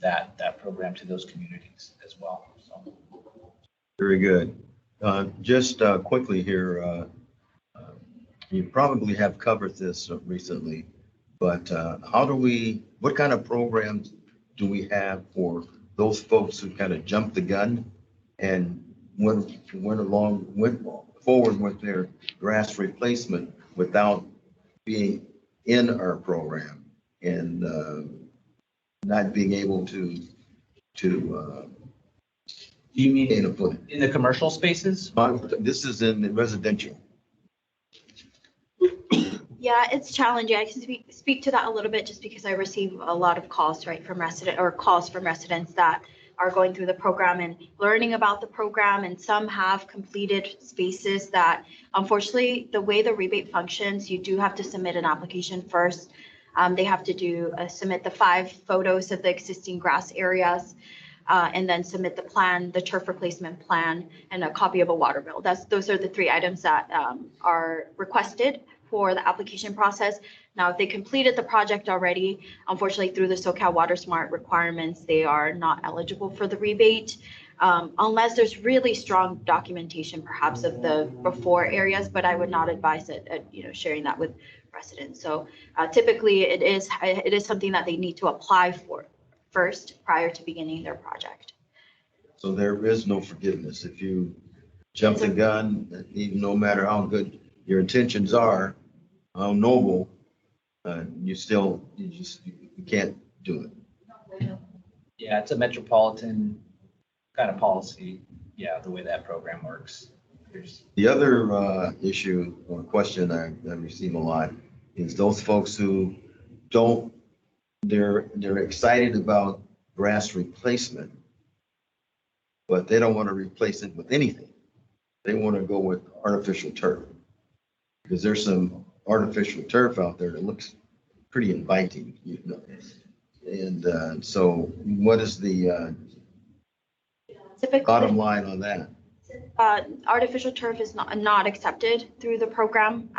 that program to those communities as well. So. Very good. Just quickly here, you probably have covered this recently, but what kind of programs do we have for those folks who kind of jumped the gun and went forward with their grass replacement without being in our program and not being able to Do you mean in the commercial spaces? This is in the residential. Yeah, it's challenging. I can speak to that a little bit just because I receive a lot of calls, right, from residents that are going through the program and learning about the program, and some have completed spaces that, unfortunately, the way the rebate functions, you do have to submit an application first. They have to submit the 5 photos of the existing grass areas, and then submit the plan, the turf replacement plan, and a copy of a water bill. Those are the 3 items that are requested for the application process. Now, if they completed the project already, unfortunately, through the SoCal Water Smart requirements, they are not eligible for the rebate. Unless there's really strong documentation perhaps of the before areas, but I would not advise sharing that with residents. So typically it is something that they need to apply for first prior to beginning their project. So there is no forgiveness. If you jump the gun, even no matter how good your intentions are, how noble, you can't do it. Yeah, it's a metropolitan kind of policy. Yeah, the way that program works. The other issue or question I receive a lot is those folks who they're excited about grass replacement, but they don't want to replace it with anything. They want to go with artificial turf because there's some artificial turf out there that looks pretty inviting, And so what is the bottom line on that? Artificial turf is not accepted through the program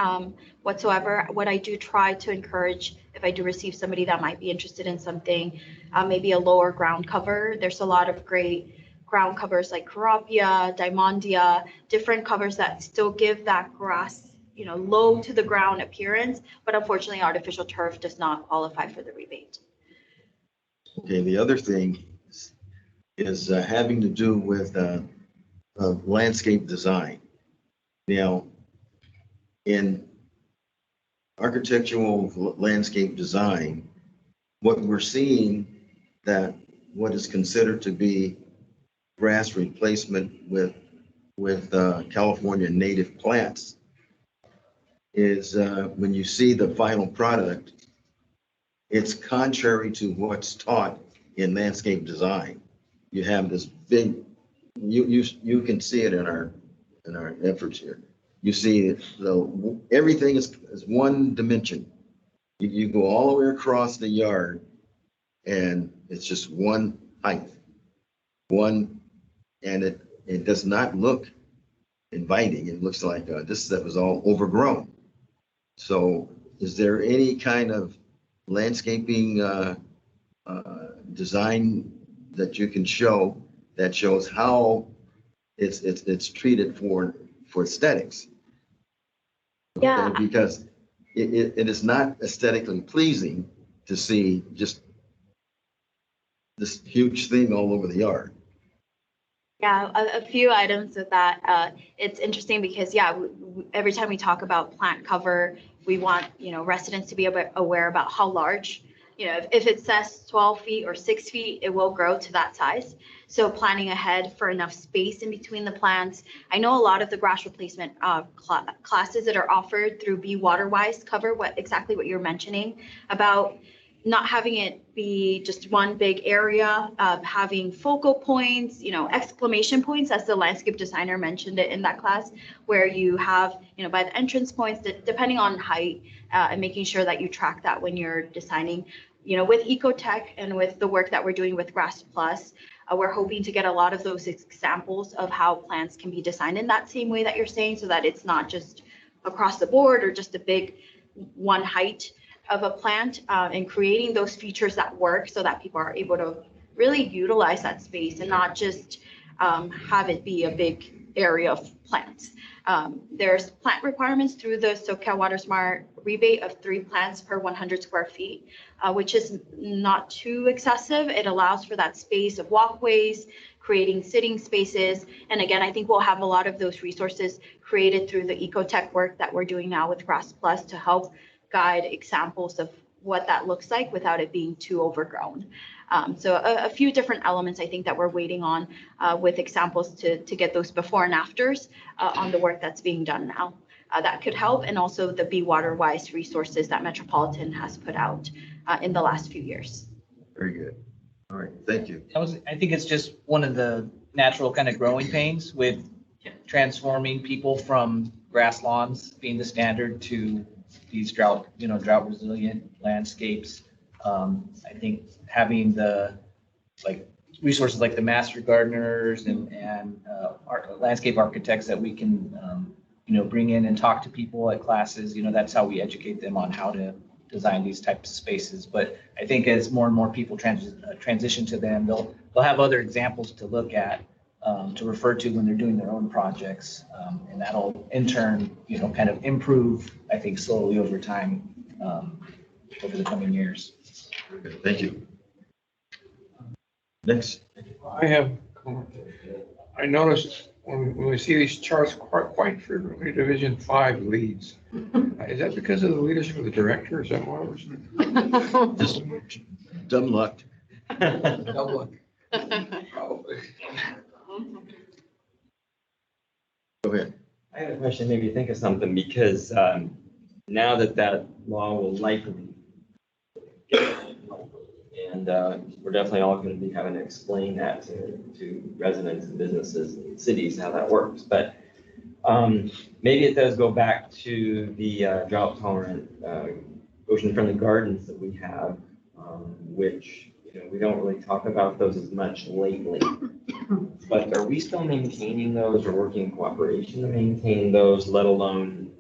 whatsoever. What I do try to encourage, if I do receive somebody that might be interested in something, maybe a lower ground cover. There's a lot of great ground covers like Carapia, Diamondia, different covers that still give that grass, low to the ground appearance, but unfortunately artificial turf does not qualify for the rebate. Okay, the other thing is having to do with landscape design. Now, in architectural landscape design, what we're seeing that what is considered to be grass replacement with California native plants is when you see the final product, it's contrary to what's taught in landscape design. You have this big, you can see it in our efforts here. You see everything is one dimension. You go all the way across the yard and it's just one height, and it does not look inviting. It looks like that was all overgrown. So is there any kind of landscaping design that you can show that shows how it's treated for aesthetics? Yeah. Okay, because it is not aesthetically pleasing to see just this huge thing all over the yard. Yeah, a few items with that. It's interesting because, every time we talk about plant cover, we want, residents to be aware about how large, if it says 12 feet or 6 feet, it will grow to that size. So planning ahead for enough space in between the plants. I know a lot of the grass replacement classes that are offered through Be Waterwise cover exactly what you're mentioning about not having it be just one big area, having focal points, exclamation points, as the landscape designer mentioned it in that class, where you have, by the entrance points, depending on height, and making sure that you track that when you're designing. With Ecotech and with the work that we're doing with Grass Plus, we're hoping to get a lot of those examples of how plants can be designed in that same way that you're saying, so that it's not just across the board or just a big one height of a plant, and creating those features that work so that people are able to really utilize that space and not just have it be a big area of plants. There's plant requirements through the SoCal Water Smart rebate of 3 plants per 100 square feet, which is not too excessive. It allows for that space of walkways, creating sitting spaces. And again, I think we'll have a lot of those resources created through the Ecotech work that we're doing now with Grass Plus to help guide examples of what that looks like without it being too overgrown. So a few different elements I think that we're waiting on with examples to get those before and afters on the work that's being done now. That could help, and also the Be Waterwise resources that Metropolitan has put out in the last few years. Very good. All right, thank you. I think it's just one of the natural kind of growing pains with transforming people from grass lawns being the standard to these drought resilient landscapes. I think having the resources like the master gardeners and landscape architects that we can bring in and talk to people at classes. That's how we educate them on how to design these types of spaces. But I think as more and more people transition to them, they'll have other examples to look at, to refer to when they're doing their own projects. And that'll in turn, kind of improve, I think, slowly over time, over the coming years. Okay, thank you. Next. I noticed when we see these charts quite frequently, Division 5 leads. Is that because of the leadership of the director? Is that why we're Just dumb luck. probably? Go ahead. I had a question, maybe think of something, because now that law will likely get, and we're definitely all going to be having to explain that to residents and businesses and cities, how that works. But maybe it does go back to the drought tolerant ocean-friendly gardens that we have, which we don't really talk about those as much lately. But are we still maintaining those or working in cooperation to maintain those, let alone,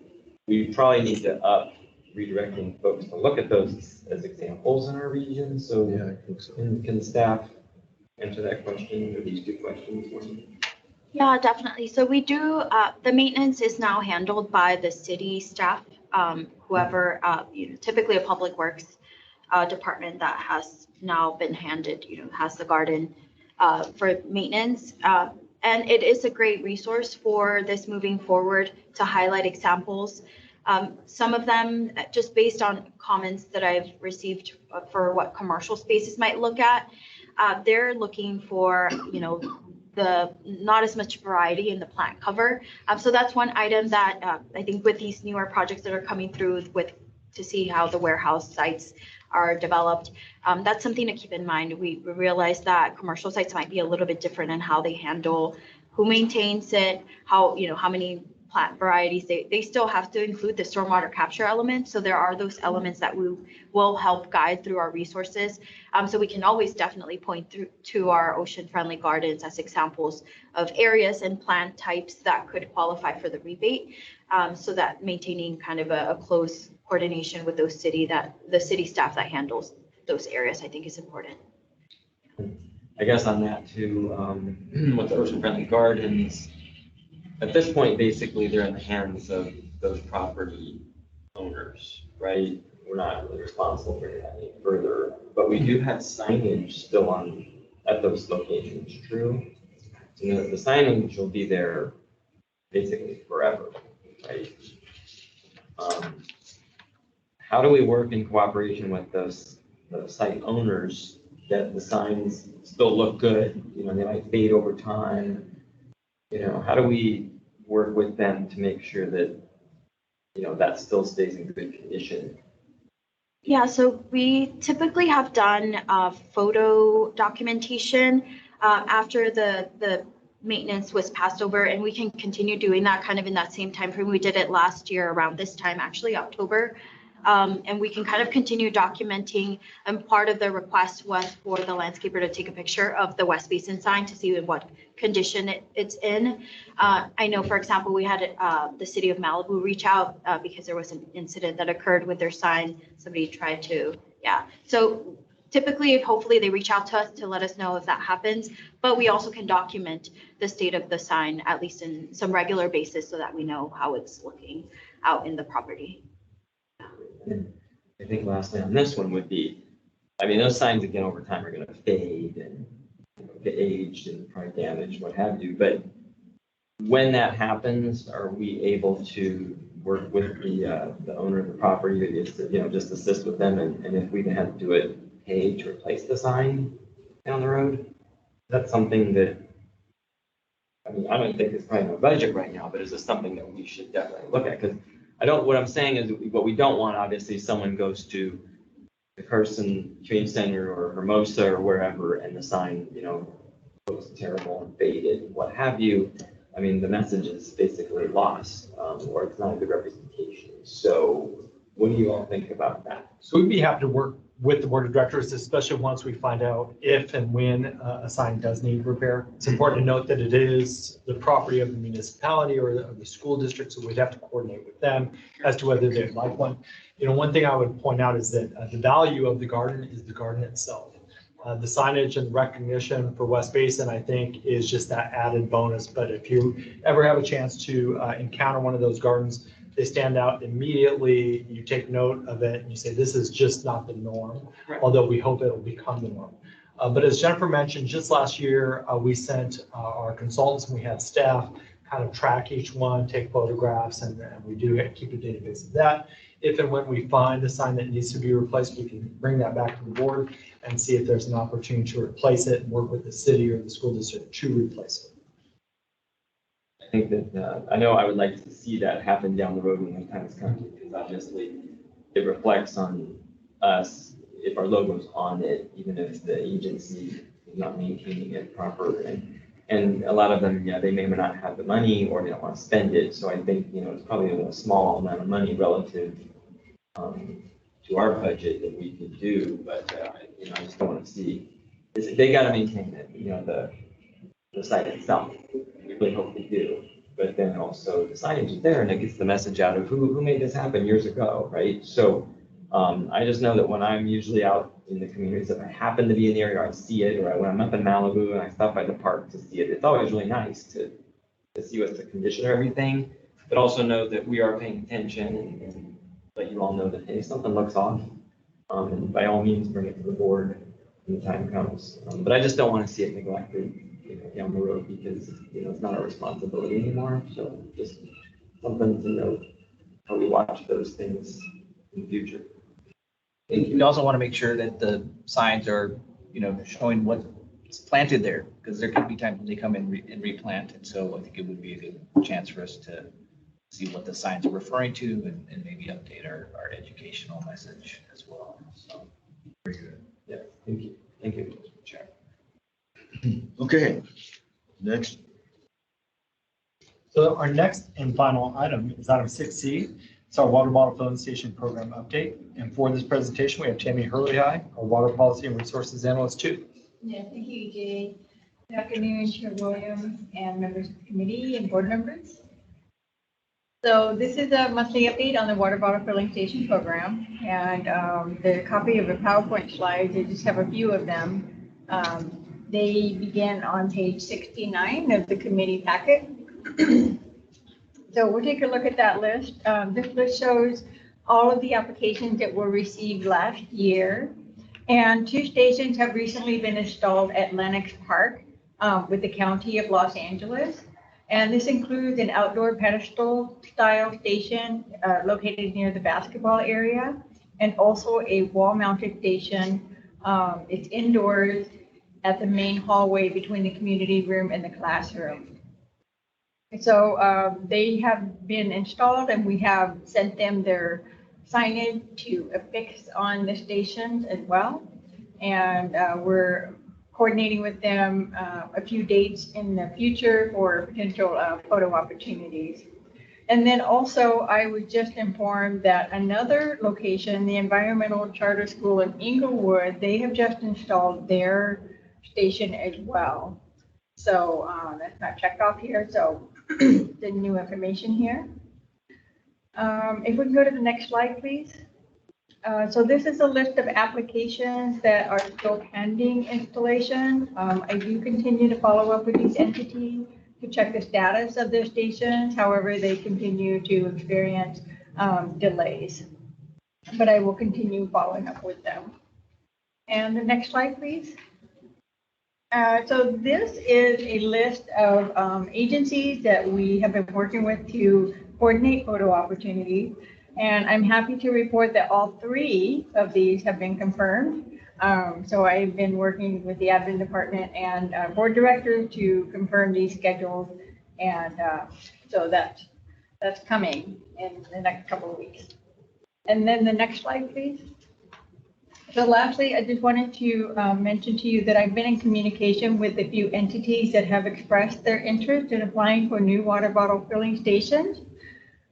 we probably need to up redirecting folks to look at those as examples in our region. So, Yeah, I think so. can staff answer that question, or these two questions for me? Yeah, definitely. So we do, the maintenance is now handled by the city staff, whoever, typically a public works department that has now been handed, has the garden for maintenance. And it is a great resource for this moving forward to highlight examples. Some of them, just based on comments that I've received for what commercial spaces might look at, they're looking for, the not as much variety in the plant cover. So that's one item that I think with these newer projects that are coming through to see how the warehouse sites are developed, that's something to keep in mind. We realize that commercial sites might be a little bit different in how they handle, who maintains it, how many plant varieties. They still have to include the stormwater capture element. So there are those elements that we will help guide through our resources. So we can always definitely point to our ocean-friendly gardens as examples of areas and plant types that could qualify for the rebate. So that maintaining kind of a close coordination with the city staff that handles those areas, I think is important. I guess on that too, with the ocean-friendly gardens, at this point, basically, they're in the hands of those property owners, right? We're not really responsible for that any further, but we do have signage still at those locations, true? The signage will be there basically forever, right? How do we work in cooperation with the site owners that the signs still look good? They might fade over time. How do we work with them to make sure that, that still stays in good condition? Yeah, so we typically have done photo documentation after the maintenance was passed over, and we can continue doing that kind of in that same time frame. We did it last year around this time, actually October. And we can kind of continue documenting, and part of the request was for the landscaper to take a picture of the West Basin sign to see in what condition it's in. I know, for example, we had the city of Malibu reach out because there was an incident that occurred with their sign. Somebody tried to, So typically, hopefully they reach out to us to let us know if that happens, but we also can document the state of the sign, at least in some regular basis, so that we know how it's looking out in the property. I think lastly on this one would be, those signs again over time are going to fade and get aged and probably damaged, what have you. But when that happens, are we able to work with the owner of the property to just assist with them? And if we have to do it, pay to replace the sign down the road? That's something that, I don't think it's probably no budget right now, but is this something that we should definitely look at? Because what I'm saying is what we don't want, obviously, someone goes to the Carson Community Center or Hermosa or wherever, and the sign, looks terrible and faded, what have you. The message is basically lost, or it's not a good representation. So what do you all think about that? So we'd be happy to work with the board of directors, especially once we find out if and when a sign does need repair. It's important to note that it is the property of the municipality or of the school district, so we'd have to coordinate with them as to whether they'd like one. You know, one thing I would point out is that the value of the garden is the garden itself. The signage and recognition for West Basin, I think, is just that added bonus. But if you ever have a chance to encounter one of those gardens, they stand out immediately. You take note of it and you say, this is just not the norm, although we hope it'll become the norm. But as Jennifer mentioned, just last year, we sent our consultants and we had staff kind of track each one, take photographs, and we do keep a database of that. If and when we find a sign that needs to be replaced, we can bring that back to the board and see if there's an opportunity to replace it and work with the city or the school district to replace it. I think that, I know I would like to see that happen down the road when the time is coming, because obviously it reflects on us if our logo's on it, even if the agency is not maintaining it properly. And a lot of them, yeah, they may or may not have the money or they don't want to spend it. So I think, you know, it's probably a small amount of money relative to our budget that we could do. But, you know, I just don't want to see, they got to maintain it, you know, the site itself. We really hope they do. But then also the signage is there and it gets the message out of who made this happen years ago, right? So I just know that when I'm usually out in the communities, if I happen to be in the area or I see it, or when I'm up in Malibu and I stop by the park to see it, it's always really nice to see what's the condition of everything, but also know that we are paying attention and let you all know that, hey, something looks off. And by all means, bring it to the board when the time comes. But I just don't want to see it neglected, you know, down the road because, you know, it's not our responsibility anymore. So just something to note how we watch those things in the future. We also want to make sure that the signs are, you know, showing what's planted there, because there could be times when they come in and replant. And so I think it would be a good chance for us to see what the signs are referring to and maybe update our educational message as well. So, very good. Yeah, thank you. Thank you, Mr. Chair. Okay, next. So our next and final item is item 6C. It's our water bottle filling station program update. And for this presentation, we have Tammy Hurley-High, our water policy and resources analyst too. Yeah, thank you, EJ. Good afternoon, Chair Williams and members of the committee and board members. So this is a monthly update on the water bottle filling station program. And the copy of the PowerPoint slides, I just have a few of them. They begin on page 69 of the committee packet. So we'll take a look at that list. This list shows all of the applications that were received last year. And 2 stations have recently been installed at Lenox Park with the County of Los Angeles. And this includes an outdoor pedestal style station located near the basketball area, and also a wall mounted station. It's indoors at the main hallway between the community room and the classroom. So they have been installed and we have sent them their signage to affix on the stations as well. And we're coordinating with them a few dates in the future for potential photo opportunities. And then also I was just informed that another location, the Environmental Charter School in Inglewood, they have just installed their station as well. So that's not checked off here. So the new information here. If we can go to the next slide, please. So this is a list of applications that are still pending installation. I do continue to follow up with these entities to check the status of their stations. However, they continue to experience delays, but I will continue following up with them. And the next slide, please. So this is a list of agencies that we have been working with to coordinate photo opportunities. And I'm happy to report that all 3 of these have been confirmed. So I've been working with the admin department and board directors to confirm these schedules. And so that's coming in the next couple of weeks. And then the next slide, please. So lastly, I just wanted to mention to you that I've been in communication with a few entities that have expressed their interest in applying for new water bottle filling stations.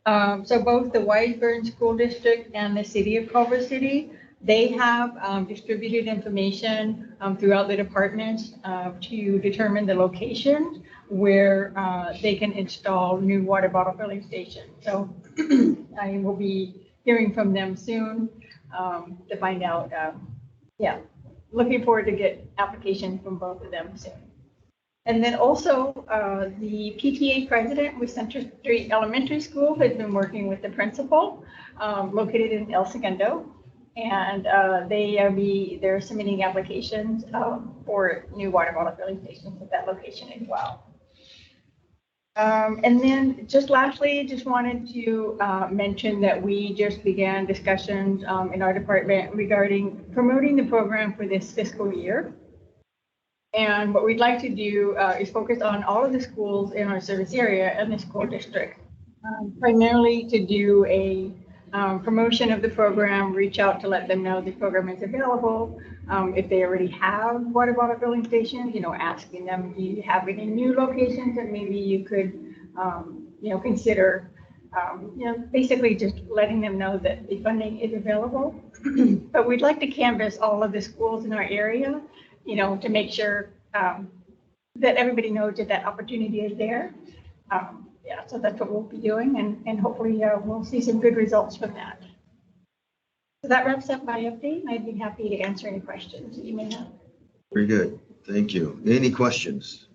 So both the Wiseburn School District and the City of Culver City They have distributed information throughout the department to determine the location where they can install new water bottle filling stations. So I will be hearing from them soon to find out. Yeah, looking forward to get applications from both of them soon. And then also the PTA president with Center Street Elementary School has been working with the principal located in El Segundo. And they're submitting applications for new water bottle filling stations at that location as well. And then just lastly, just wanted to mention that we just began discussions in our department regarding promoting the program for this fiscal year. And what we'd like to do is focus on all of the schools in our service area and the school district, primarily to do a promotion of the program, reach out to let them know the program is available. If they already have water bottle filling stations, asking them, do you have any new locations that maybe you could, consider, basically just letting them know that the funding is available. But we'd like to canvass all of the schools in our area, to make sure that everybody knows that that opportunity is there. Yeah, so that's what we'll be doing, and hopefully we'll see some good results from that. So that wraps up my update. I'd be happy to answer any questions that you may have. Very good. Thank you. Any questions?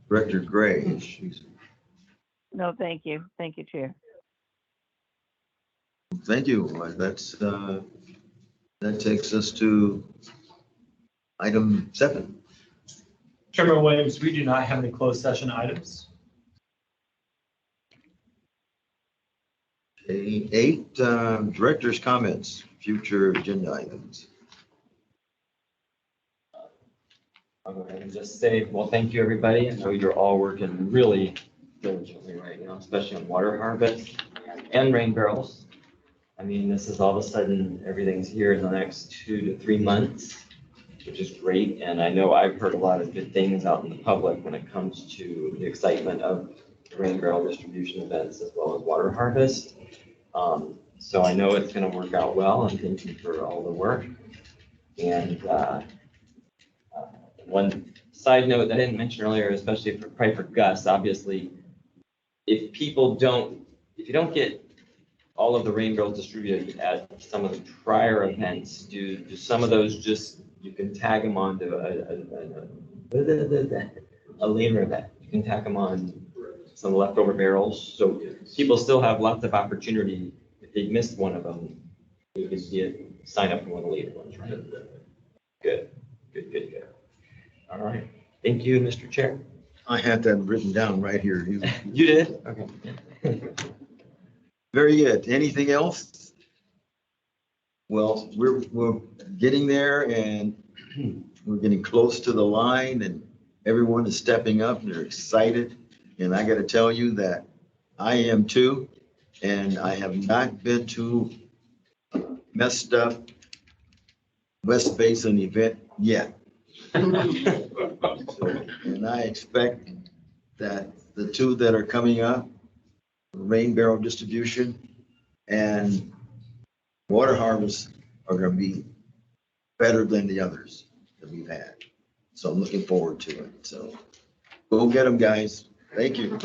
Director Gray. No, thank you. Thank you, Chair. Thank you. That takes us to item 7. Chairman Williams, we do not have any closed session items. Okay, 8, director's comments, future agenda items. I'll go ahead and just say, well, thank you, everybody. I know you're all working really diligently right now, especially on water harvest and rain barrels. I mean, this is all of a sudden, everything's here in the next 2 to 3 months, which is great. And I know I've heard a lot of good things out in the public when it comes to the excitement of rain barrel distribution events as well as water harvest. So I know it's going to work out well. I'm thank you for all the work. And one side note that I didn't mention earlier, especially probably for Gus, obviously, if you don't get all of the rain barrels distributed at some of the prior events, do some of those just, you can tag them on to a later event. You can tag them on some leftover barrels. So people still have lots of opportunity. If they missed one of them, you can sign up for one of the later ones, right? Good. All right. Thank you, Mr. Chair. I had that written down right here. You did? Okay. Very good. Anything else? Well, we're getting there, and we're getting close to the line, and everyone is stepping up and they're excited. And I got to tell you that I am too, and I have not been to messed up West Basin event yet. And I expect that the 2 that are coming up, rain barrel distribution and water harvest, are going to be better than the others that we've had. So I'm looking forward to it. So go get them, guys. Thank you.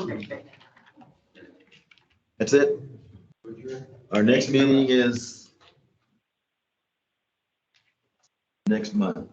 That's it. Our next meeting is next month.